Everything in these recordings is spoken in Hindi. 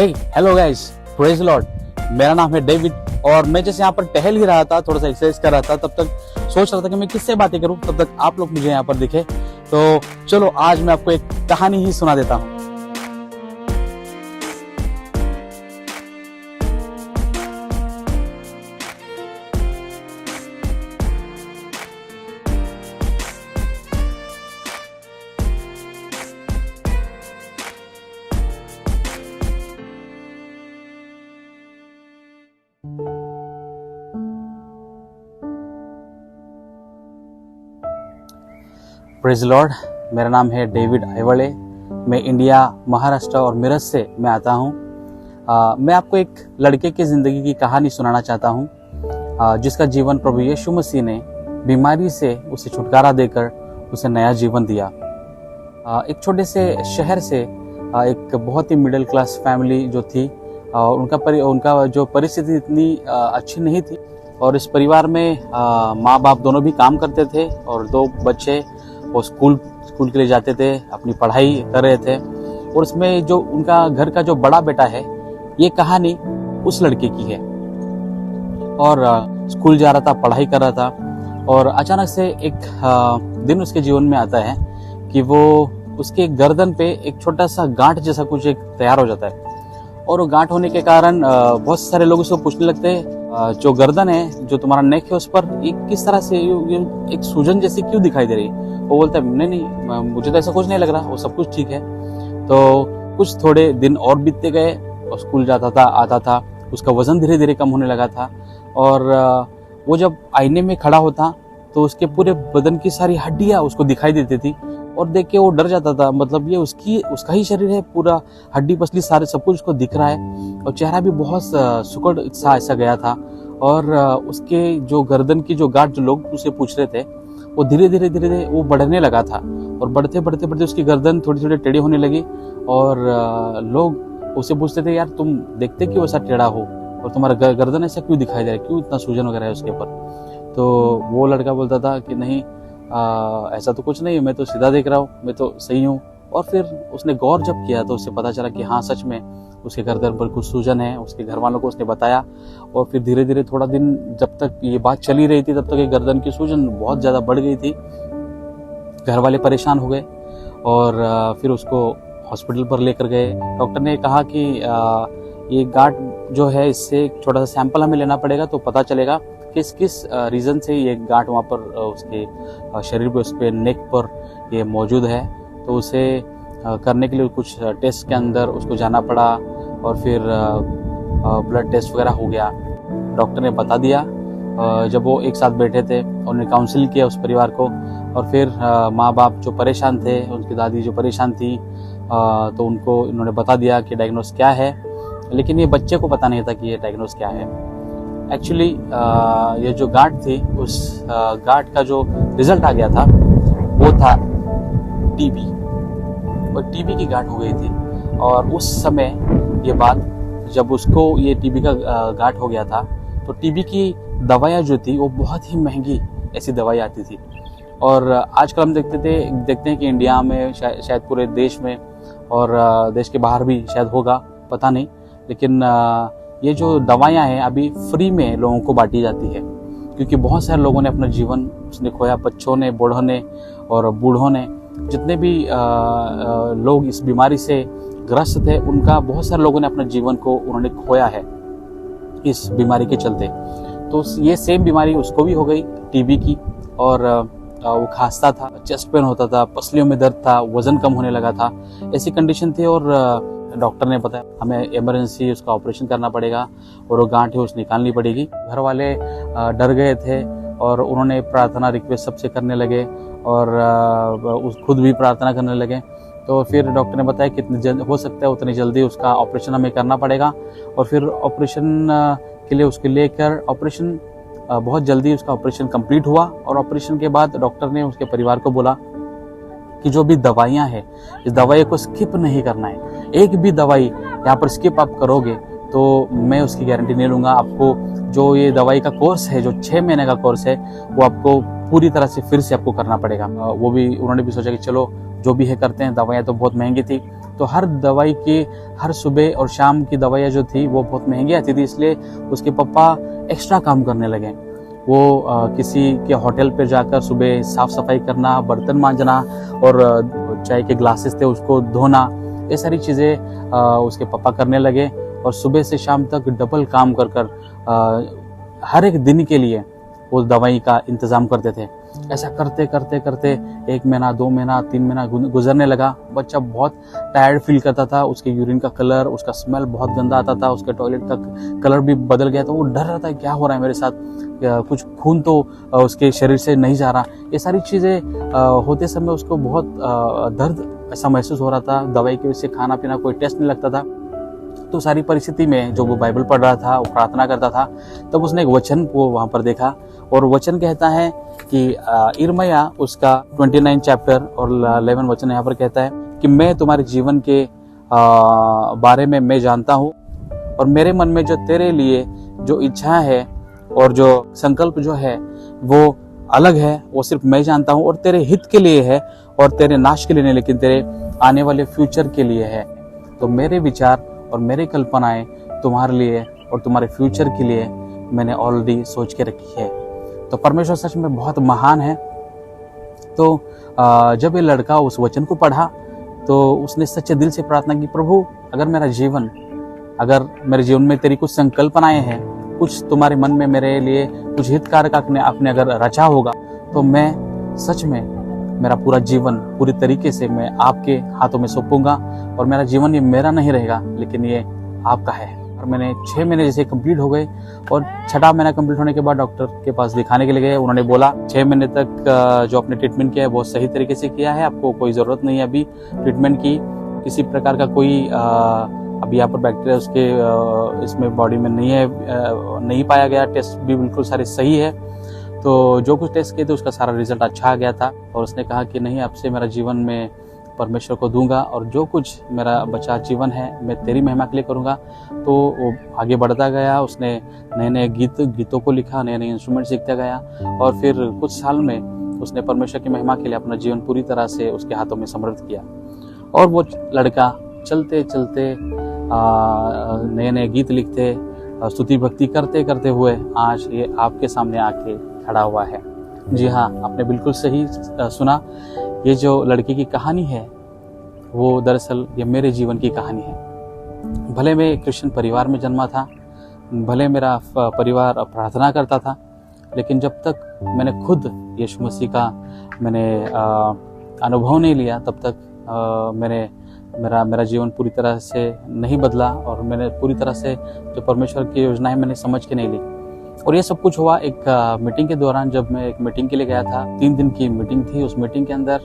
हे हेलो गाइस, प्रेज लॉर्ड। मेरा नाम है डेविड और मैं जैसे यहाँ पर टहल ही रहा था, थोड़ा सा एक्सरसाइज कर रहा था, तब तक सोच रहा था कि मैं किससे बातें करूं, तब तक आप लोग मुझे यहाँ पर दिखे। तो चलो आज मैं आपको एक कहानी ही सुना देता हूँ। Praise Lord. मेरा नाम है डेविड आइवले। मैं इंडिया, महाराष्ट्र और मिरज से मैं आता हूँ। मैं आपको एक लड़के की ज़िंदगी की कहानी सुनाना चाहता हूँ, जिसका जीवन प्रभु यीशु मसीह ने बीमारी से उसे छुटकारा देकर उसे नया जीवन दिया। एक छोटे से शहर से एक बहुत ही मिडिल क्लास फैमिली जो थी, उनका जो परिस्थिति इतनी अच्छी नहीं थी और इस परिवार में माँ बाप दोनों भी काम करते थे और दो बच्चे वो स्कूल के लिए जाते थे, अपनी पढ़ाई कर रहे थे। और इसमें जो उनका घर का जो बड़ा बेटा है, ये कहानी उस लड़के की है और स्कूल जा रहा था, पढ़ाई कर रहा था और अचानक से एक दिन उसके जीवन में आता है कि वो उसके गर्दन पे एक छोटा सा गांठ जैसा कुछ एक तैयार हो जाता है। और वो गांठ होने के कारण बहुत सारे लोग उसको पूछने लगते हैं, जो गर्दन है, जो तुम्हारा नेक है, उस पर एक किस तरह से एक सूजन जैसी क्यों दिखाई दे रही है। वो बोलता है नहीं, मुझे तो ऐसा कुछ नहीं लग रहा, वो सब कुछ ठीक है। तो कुछ थोड़े दिन और बीतते गए और स्कूल जाता था, आता था, उसका वजन धीरे धीरे कम होने लगा था और वो जब आईने में खड़ा होता तो उसके पूरे बदन की सारी हड्डियां उसको दिखाई देती थी और देख के वो डर जाता था। मतलब ये उसका ही शरीर है, पूरा हड्डी पसली सारे सब कुछ उसको दिख रहा है और चेहरा भी बहुत सुकड़ सा ऐसा गया था। और उसके जो गर्दन की जो गांठ जो लोग उसे पूछ रहे थे, वो धीरे धीरे वो बढ़ने लगा था और बढ़ते उसकी गर्दन थोड़ी थोड़ी टेढ़ी होने लगी और लोग उसे पूछते थे, यार तुम देखते क्यों ऐसा टेढ़ा हो और तुम्हारा गर्दन ऐसा क्यों दिखाई दे रहा है, क्यों इतना सूजन वगैरह है उसके ऊपर। तो वो लड़का बोलता था कि नहीं, ऐसा तो कुछ नहीं, मैं तो सीधा देख रहा हूँ, मैं तो सही हूँ। और फिर उसने गौर जब किया तो उससे पता चला कि हाँ, सच में उसके गर्दन पर कुछ सूजन है। उसके घर वालों को उसने बताया और फिर धीरे धीरे थोड़ा दिन जब तक ये बात चली रही थी, तब तक ये गर्दन की सूजन बहुत ज़्यादा बढ़ गई थी। घर वाले परेशान हो गए और फिर उसको हॉस्पिटल पर लेकर गए। डॉक्टर ने कहा कि ये गांठ जो है, इससे एक छोटा सा सैंपल हमें लेना पड़ेगा तो पता चलेगा किस रीज़न से ये गांठ वहाँ पर उसके शरीर पे, उस पर नेक पर ये मौजूद है। तो उसे करने के लिए कुछ टेस्ट के अंदर उसको जाना पड़ा और फिर ब्लड टेस्ट वगैरह हो गया। डॉक्टर ने बता दिया। जब वो एक साथ बैठे थे, उन्होंने काउंसिल किया उस परिवार को और फिर माँ बाप जो परेशान थे, उनकी दादी जो परेशान थी, तो उनको इन्होंने बता दिया कि डायग्नोस क्या है। लेकिन ये बच्चे को पता नहीं था कि ये डायग्नोस क्या है। एक्चुअली ये जो गांठ थी, उस गांठ का जो रिजल्ट आ गया था वो था टीबी, और टीबी की गांठ हो गई थी। और उस समय ये बात, जब उसको ये टीबी का गांठ हो गया था, तो टीबी की दवाइयाँ जो थी वो बहुत ही महंगी ऐसी दवाई आती थी। और आजकल हम देखते हैं कि इंडिया में शायद पूरे देश में और देश के बाहर भी शायद होगा, पता नहीं, लेकिन ये जो दवाइयाँ हैं अभी फ्री में लोगों को बांटी जाती है, क्योंकि बहुत सारे लोगों ने अपना जीवन उसने खोया। बच्चों ने, बूढ़ों ने और बूढ़ों ने, जितने भी लोग इस बीमारी से ग्रस्त थे, उनका बहुत सारे लोगों ने अपने जीवन को उन्होंने खोया है इस बीमारी के चलते। तो ये सेम बीमारी उसको भी हो गई, टीबी की। और वो खांसता था, चेस्ट पेन होता था, पसलियों में दर्द था, वजन कम होने लगा था, ऐसी कंडीशन थी। और डॉक्टर ने बताया हमें इमरजेंसी उसका ऑपरेशन करना पड़ेगा और वो गांठ है उसे निकालनी पड़ेगी। घर वाले डर गए थे और उन्होंने प्रार्थना रिक्वेस्ट सबसे करने लगे और खुद भी प्रार्थना करने लगे। तो फिर डॉक्टर ने बताया कितनी हो सकता है उतनी जल्दी उसका ऑपरेशन हमें करना पड़ेगा। और फिर ऑपरेशन के लिए उसके लेकर ऑपरेशन बहुत जल्दी उसका ऑपरेशन कंप्लीट हुआ। और ऑपरेशन के बाद डॉक्टर ने उसके परिवार को बोला कि जो भी दवाइयाँ हैं, इस दवाई को स्किप नहीं करना है। एक भी दवाई यहाँ पर स्किप आप करोगे तो मैं उसकी गारंटी नहीं लूँगा। आपको जो ये दवाई का कोर्स है, जो 6 महीने का कोर्स है, वो आपको पूरी तरह से फिर से आपको करना पड़ेगा। वो भी, उन्होंने भी सोचा कि चलो जो भी है करते हैं। दवाइयाँ तो बहुत महंगी थी, तो हर दवाई की, हर सुबह और शाम की दवाइयाँ जो थी वो बहुत महंगी आती थी, इसलिए उसके पापा एक्स्ट्रा काम करने लगे। वो किसी के होटल पे जाकर सुबह साफ सफाई करना, बर्तन मांजना और चाय के ग्लासेस थे उसको धोना, ये सारी चीज़ें उसके पापा करने लगे। और सुबह से शाम तक डबल काम कर हर एक दिन के लिए वो दवाई का इंतज़ाम करते थे। ऐसा करते करते करते 1 महीना, 2 महीना, 3 महीना गुजरने लगा। बच्चा बहुत टायर्ड फील करता था, उसके यूरिन का कलर, उसका स्मेल बहुत गंदा आता था, उसके टॉयलेट का कलर भी बदल गया। तो वो डर रहा था क्या हो रहा है मेरे साथ, कुछ खून तो उसके शरीर से नहीं जा रहा। ये सारी चीज़ें होते समय उसको बहुत दर्द ऐसा महसूस हो रहा था। दवाई की वजह से खाना पीना कोई टेस्ट नहीं लगता था। तो सारी परिस्थिति में जो वो बाइबल पढ़ रहा था, वो प्रार्थना करता था, तब उसने एक वचन को वहाँ पर देखा। और वचन कहता है कि यिर्मयाह उसका 29 चैप्टर और 11 वचन यहाँ पर कहता है कि मैं तुम्हारे जीवन के बारे में मैं जानता हूँ, और मेरे मन में जो तेरे लिए जो इच्छा है और जो संकल्प जो है वो अलग है, वो सिर्फ मैं जानता हूँ, और तेरे हित के लिए है और तेरे नाश के लिए नहीं, लेकिन तेरे आने वाले फ्यूचर के लिए है। तो मेरे विचार और मेरी कल्पनाएं तुम्हारे लिए और तुम्हारे फ्यूचर के लिए मैंने ऑलरेडी सोच के रखी है। तो परमेश्वर सच में बहुत महान है। तो जब ये लड़का उस वचन को पढ़ा तो उसने सच्चे दिल से प्रार्थना की, प्रभु अगर मेरे जीवन में तेरी कुछ संकल्पनाएं हैं, कुछ तुम्हारे मन में मेरे लिए कुछ हितकारक आपने अगर रचा होगा, तो मैं सच में मेरा पूरा जीवन पूरी तरीके से मैं आपके हाथों में सौंपूंगा, और मेरा जीवन ये मेरा नहीं रहेगा लेकिन ये आपका है। और मैंने 6 महीने जैसे कंप्लीट हो गए, और 6वां महीना कंप्लीट होने के बाद डॉक्टर के पास दिखाने के लिए गए। उन्होंने बोला 6 महीने तक जो आपने ट्रीटमेंट किया है बहुत सही तरीके से किया है, आपको कोई ज़रूरत नहीं है अभी ट्रीटमेंट की, किसी प्रकार का कोई अभी यहाँ पर बैक्टीरिया उसके इसमें बॉडी में नहीं पाया गया, टेस्ट भी बिल्कुल सारे सही है। तो जो कुछ टेस्ट किए थे उसका सारा रिजल्ट अच्छा आ गया था। और उसने कहा कि नहीं, अब से मेरा जीवन में परमेश्वर को दूंगा, और जो कुछ मेरा बचा जीवन है मैं तेरी महिमा के लिए करूंगा। तो वो आगे बढ़ता गया, उसने नए नए गीतों को लिखा, नए नए इंस्ट्रूमेंट सीखता गया, और फिर कुछ साल में उसने परमेश्वर की महिमा के लिए अपना जीवन पूरी तरह से उसके हाथों में समर्पित किया। और वो लड़का चलते चलते नए नए गीत लिखते, स्तुति भक्ति करते करते हुए आज ये आपके सामने आके खड़ा हुआ है। जी हाँ, आपने बिल्कुल सही सुना। ये जो लड़की की कहानी है वो दरअसल ये मेरे जीवन की कहानी है। भले मैं क्रिश्चियन परिवार में जन्मा था, भले मेरा परिवार प्रार्थना करता था, लेकिन जब तक मैंने खुद यीशु मसीह का मैंने अनुभव नहीं लिया, तब तक मेरा जीवन पूरी तरह से नहीं बदला, और मैंने पूरी तरह से जो परमेश्वर की योजनाएं मैंने समझ के नहीं ली। और ये सब कुछ हुआ एक मीटिंग के दौरान, जब मैं एक मीटिंग के लिए गया था। 3 दिन की मीटिंग थी। उस मीटिंग के अंदर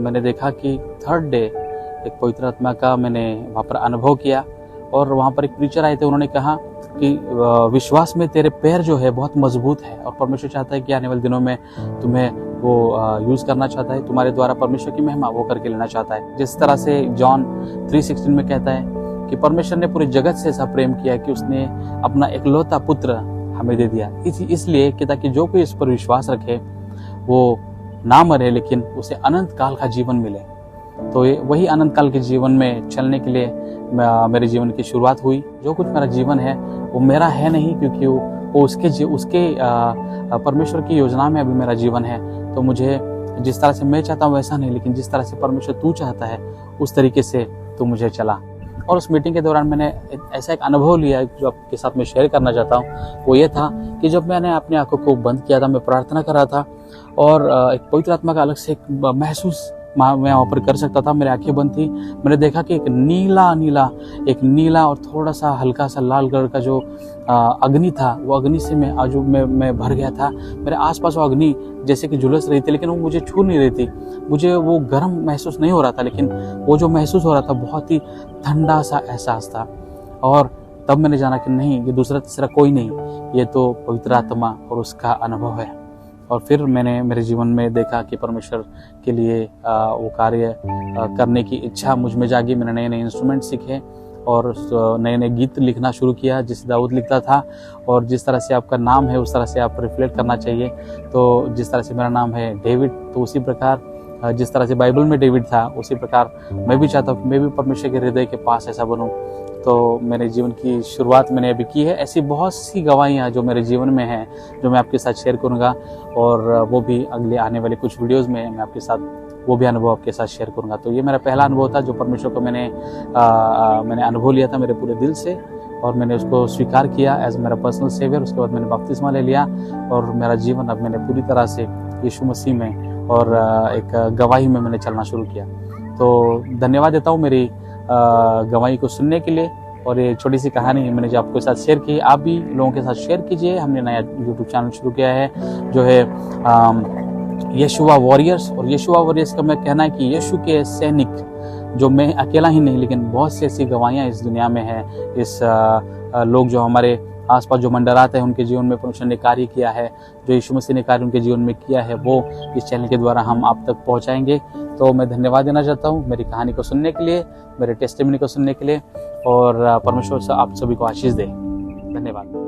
मैंने देखा कि 3rd डे एक पवित्र आत्मा का मैंने वहाँ पर अनुभव किया, और वहाँ पर एक प्रीचर आए थे। उन्होंने कहा कि विश्वास में तेरे पैर जो है बहुत मजबूत है, और परमेश्वर चाहता है कि आने वाले दिनों में तुम्हें वो यूज़ करना चाहता है, तुम्हारे द्वारा परमेश्वर की महिमा वो करके लेना चाहता है। जिस तरह से जॉन 3:16 में कहता है कि परमेश्वर ने पूरे जगत से ऐसा प्रेम किया कि उसने अपना एकलौता पुत्र हमें दे दिया, इसलिए कि ताकि जो कोई इस पर विश्वास रखे वो ना मरे लेकिन उसे अनंत काल का जीवन मिले। तो वही अनंत काल के जीवन में चलने के लिए मेरे जीवन की शुरुआत हुई। जो कुछ मेरा जीवन है वो मेरा है नहीं, क्योंकि वो उसके परमेश्वर की योजना में अभी मेरा जीवन है। तो मुझे जिस तरह से मैं चाहता हूँ वैसा नहीं, लेकिन जिस तरह से परमेश्वर तू चाहता है उस तरीके से तू मुझे चला। और उस मीटिंग के दौरान मैंने ऐसा एक अनुभव लिया जो आपके साथ मैं शेयर करना चाहता हूँ। वो ये था कि जब मैंने अपनी आंखों को बंद किया था, मैं प्रार्थना कर रहा था, और एक पवित्र आत्मा का अलग से एक महसूस मैं वहाँ पर कर सकता था। मेरी आंखें बंद थी। मैंने देखा कि एक नीला और थोड़ा सा हल्का सा लाल कलर का जो अग्नि था, वो अग्नि से मैं भर गया था। मेरे आसपास वो अग्नि जैसे कि झुलस रही थी, लेकिन वो मुझे छू नहीं रही थी। मुझे वो गर्म महसूस नहीं हो रहा था, लेकिन वो जो महसूस हो रहा था बहुत ही ठंडा सा एहसास था। और तब मैंने जाना कि नहीं, ये दूसरा तीसरा कोई नहीं, ये तो पवित्र आत्मा और उसका अनुभव है। और फिर मैंने मेरे जीवन में देखा कि परमेश्वर के लिए वो कार्य करने की इच्छा मुझ में जागी। मैंने नए नए इंस्ट्रूमेंट सीखे और नए नए गीत लिखना शुरू किया, जिस दाऊद लिखता था। और जिस तरह से आपका नाम है उस तरह से आप रिफ्लेक्ट करना चाहिए। तो जिस तरह से मेरा नाम है डेविड, तो उसी प्रकार जिस तरह से बाइबल में डेविड था, उसी प्रकार मैं भी चाहता हूँ कि मैं भी परमेश्वर के हृदय के पास ऐसा बनूँ। तो मेरे जीवन की शुरुआत मैंने अभी की है। ऐसी बहुत सी गवाहियाँ जो मेरे जीवन में हैं, जो मैं आपके साथ शेयर करूँगा, और वो भी अगले आने वाले कुछ वीडियोज़ में मैं आपके साथ वो भी अनुभव आपके साथ शेयर करूँगा। तो ये मेरा पहला अनुभव था जो परमेश्वर को मैंने अनुभव लिया था मेरे पूरे दिल से, और मैंने उसको स्वीकार किया एज मेरा पर्सनल सेवियर। उसके बाद मैंने बपतिस्मा ले लिया, और मेरा जीवन अब मैंने पूरी तरह से यीशु मसीह में और एक गवाही में मैंने चलना शुरू किया। तो धन्यवाद देता हूँ मेरी गवाही को सुनने के लिए, और ये छोटी सी कहानी मैंने जो आपके साथ शेयर की, आप भी लोगों के साथ शेयर कीजिए। हमने नया यूट्यूब चैनल शुरू किया है जो है यशुआ वॉरियर्स, और यशुआ वॉरियर्स का मैं कहना है कि यीशु के सैनिक, जो मैं अकेला ही नहीं लेकिन बहुत सी ऐसी गवाहियाँ इस दुनिया में हैं। इस लोग जो हमारे आसपास जो मंडराते हैं, उनके जीवन में परमेश्वर ने कार्य किया है, जो यीशु मसीह ने कार्य उनके जीवन में किया है, वो इस चैनल के द्वारा हम आप तक पहुंचाएंगे। तो मैं धन्यवाद देना चाहता हूं मेरी कहानी को सुनने के लिए, मेरे टेस्टिमनी को सुनने के लिए, और परमेश्वर से आप सभी को आशीष दे। धन्यवाद।